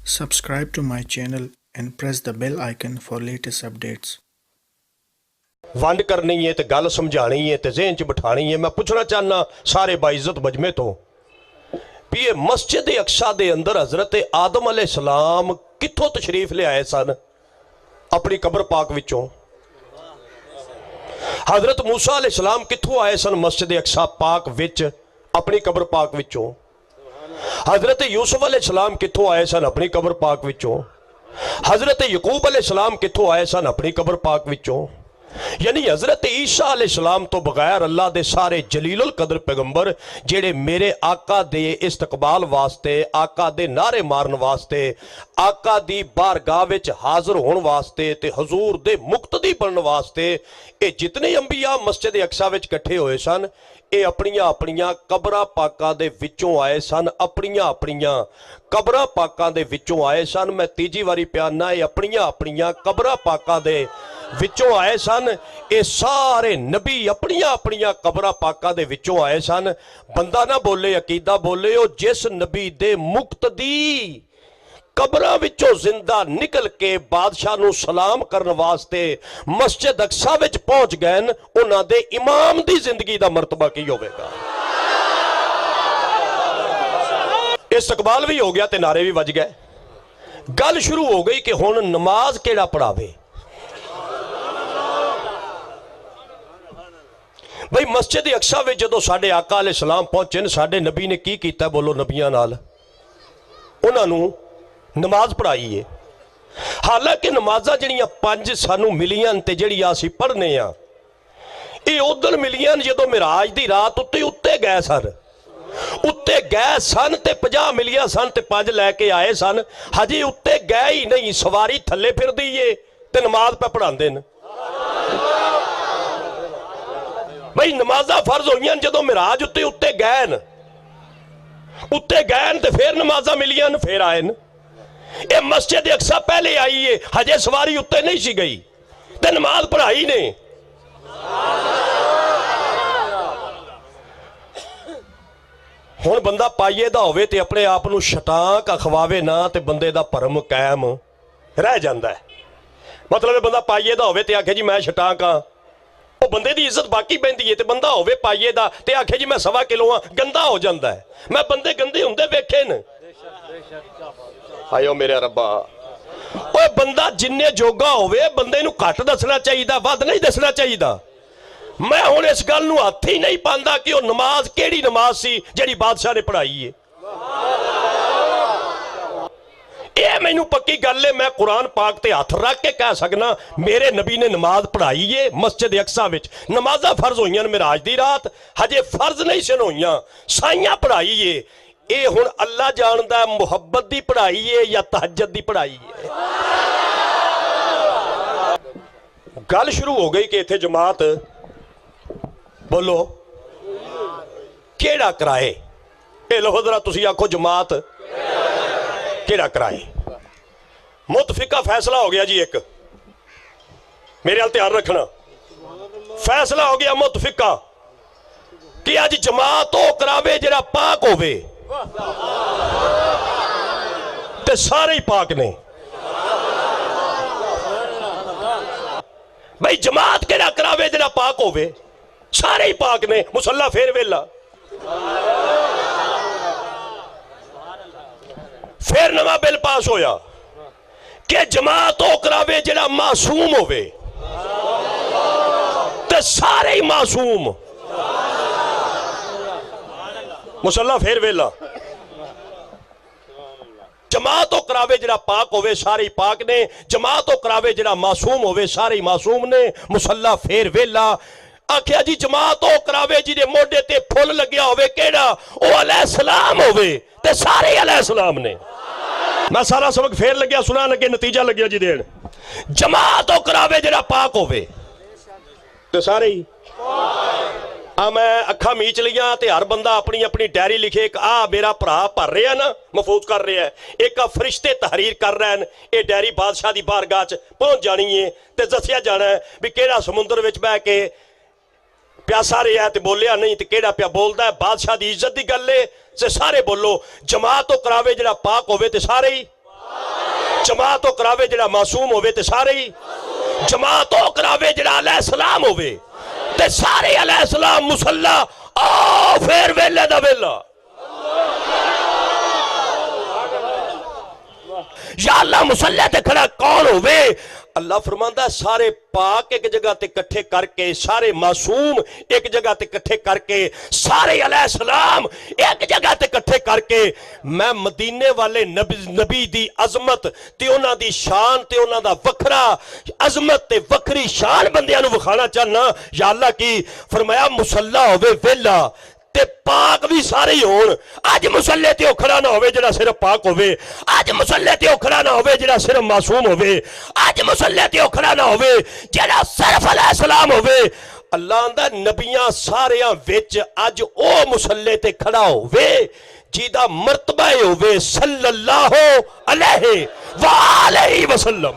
Subscribe to my channel and press the bell icon for latest updates. वंड करनी है तो गल समझानी है तो ज़हन च बिठानी है। मैं पूछना चाहना सारे बाइज़त मजमे तो भी ये मस्जिद अक्सा दे अंदर हज़रत आदम अलैहिस्सलाम कित्थों तशरीफ ले आए सन अपनी कबर पाक विचों। हज़रत मूसा अलैहिस्सलाम कित्थों आए सन मस्जिद अक्सा पाक विच अपनी कबर पाक विचों। हज़रत यूसुफ अलैहिस्सलाम कित्थों आए सन अपनी कबर पाक विचों। हज़रत यकूब अलैहिस्सलाम कित्थों आए सन अपनी कबर पाक विचों। यानी हज़रत ईसा अलैहिस्सलाम तो बगैर अल्लाह दे सारे जलीलुल कदर पैगंबर जेड़े मेरे आका दे इस्तकबाल वास्ते, आका दे नारे मारन वास्ते, आका दी बारगाह विच हाज़र होने वास्ते ते हजूर दे मुक्तदी बनने वास्ते ये जितने अंबिया मस्जिद अक्सा विच इकट्ठे होए सन ये अपनियां अपनियां कबरां पाकां दे विचों आए सन। अपनियां अपनियां कबरां पाकां दे विचों आए सन। मैं तीजी वारी प्याना ये अपनियां अपनियां कबरां पाकां दे विचों आए सन। ये सारे नबी अपनियां अपनियां कबरां पाकां दे विचों आए सन। बंदा ना बोले अकीदा बोले ओ जिस नबी दे मुक्तदी कबरां विचों जिंदा निकल के बादशाह नूं सलाम करन वास्ते मस्जिद अक्सा विच पहुंच गए उन्हां दे इमाम दी जिंदगी दा मरतबा की होवेगा। इस्तकबाल भी हो गया ते नारे भी वज गए। गल शुरू हो गई कि हुण नमाज केड़ा पढ़ावे। भाई मस्जिद अक्सा विच जदों साडे आका अलैहिस्सलाम पहुंचे न साडे नबी ने की कीता बोलो नबियां नाल उन्हां नूं नमाज पढ़ाई है। हालांकि नमाज़ां जिहड़ियां पंज सानू मिलियां ते जिहड़ियां असीं पढ़ने आ ये उदण मिलियां जदों मिराज दी रात उत्ते उत्ते गए सन। उत्ते गए सन ते 50 मिलियां सन ते 5 लैके आए सन। हजे उत्ते गए ही नहीं सवारी थल्ले फिरदी है ते नमाज पे पढ़ांदे न। भाई नमाज़ां फर्ज होईयां जदों मिराज उत्ते उत्ते गए न ते फिर नमाज़ां मिलियां न फिर आए न। ये मस्जिद अक्सा पहले आई है हजे सवारी उत्ते नहीं सी गई ते नमाज पढ़ाई ने। हुण बंदा पाइए दा होवे ते अपने आप नूं शटांक अखवावे ना ते बंदे दा भरम कायम रह जांदा है। मतलब बंदा पाइए दा होवे ते आखे जी मैं शटांक हाँ वो बंदे दी इज्जत बाकी पैंदी है ते बंदा होवे पाइए दा ते आखे जी मैं 1.25 किलो हाँ गंदा हो जांदा है। मैं बंदे गंदे हुंदे वेखे न। आयो मेरे रब्बा ओए बंदा जिन्ने जोगा होवे बंदे नूं घट दसना चाहिए वध नहीं दसना चाहिए। मैं हुण इस गल नूं हत्थ ही नहीं पांदा कि वो नमाज केड़ी नमाज सी जिहड़ी बादशाह ने पढ़ाई है। ये मैनूं पक्की गल है मैं कुरान पाक ते हथ रख के कह सकना मेरे नबी ने नमाज पढ़ाई है मस्जिद अक्सा विच। नमाज़ां फर्ज होईयां मिराज दी रात हजे फर्ज नहीं सन होईयां साइयां पढ़ाई है। ये हुण अल्लाह जानदा मुहब्बत दी पढ़ाई है या तहज्जुद दी पढ़ाई है। गल शुरू हो गई कि इत्थे जमात बोलो केड़ा कराए। ये लो जरा तुसीं आखो जमात केड़ा कराए। मुतफिका फैसला हो गया जी एक मेरे हाल ध्यान रखना फैसला हो गया मुतफिका कि अज जमात ओ करावे जिहड़ा पाक होवे ते सारे ही पाक ने। भाई जमात केड़ा करावे जिहड़ा पाक होवे सारे ही पाक ने। मुसल्ला फेर वेला फिर नवा बिल पास होया कि जमात ओ करावे जिहड़ा मासूम होवे ते सारे ही मासूम। मुसल्ला फेर वेला जमात ओ करावे जिहड़ा पाक होवे सारे ही पाक ने। जमात ओ करावे जिहड़ा मासूम होवे सारे ही मासूम ने। मुसल्ला फेर वेला आख्या जी जमात ओ करावे जिहदे मोढे ते फुल लग्या होवे केड़ा ओ अलैहिस्सलाम होवे ते सारे ही अलैहिस्सलाम ने। मैं सारा सबक फेर लग्या सुना लगे नतीजा लग्या जी देन। जमात ओ करावे जिहड़ा पाक होवे ते सारे ही मैं अखा मीच लिया ते हर बंदा अपनी अपनी डायरी लिखे एक आ मेरा भरा भर रहा ना महफूज कर रहा है एक आ फरिश्ते तहरीर कर रहे हैं। ये डायरी बादशाह की बारगाह च पहुंच जानी है ते दसिया जाना है भी केड़ा समुंदर विच बह के प्यासा रहा तो बोलिया नहीं तो केड़ा प्या बोलता है। बादशाह की इज्जत की गल है से सारे बोलो जमात तो करावे जिहड़ा पाक होवे ते सारे ही जमात ओ करावे जिहड़ा मासूम होवे ते सारे ही, जमात ओ करावे जिहड़ा अलैहिस्सलाम होवे ते सारे अलैहिस्सलाम मुसल्ला आ फिर वेले दा वेला। या अल्लाह मुसल्ले ते खड़ा कौन होवे? अल्लाह फरमांदा सारे पाक एक जगह ते इकट्ठे करके, सारे मासूम एक जगह ते इकट्ठे करके, सारे अलैहिस्सलाम एक जगह ते इकट्ठे करके मैं मदीने वाले नबी दी अजमत ते उन्हां दी शान ते उन्हां दा वखरा अजमत ते वखरी शान बंदियां नूं विखाना चाहना। या अल्लाह की फरमाया मुसल्ला होवे वेला ते पाक भी सारे ही होण। अज मुसल्ले ते खड़ा ना होवे जिहड़ा सिर्फ पाक होवे, अज मुसल्ले ते खड़ा ना होवे जिहड़ा सिर्फ मासूम होवे, अज मुसल्ले ते खड़ा ना होवे जिहड़ा सिर्फ अलैहिस्सलाम होवे। अल्लाह आंदा नबियां सारियां विच अज ओ मुसल्ले ते खड़ा होवे जिहदा मर्तबा होवे सल्लल्लाहु अलैहि वसल्लम।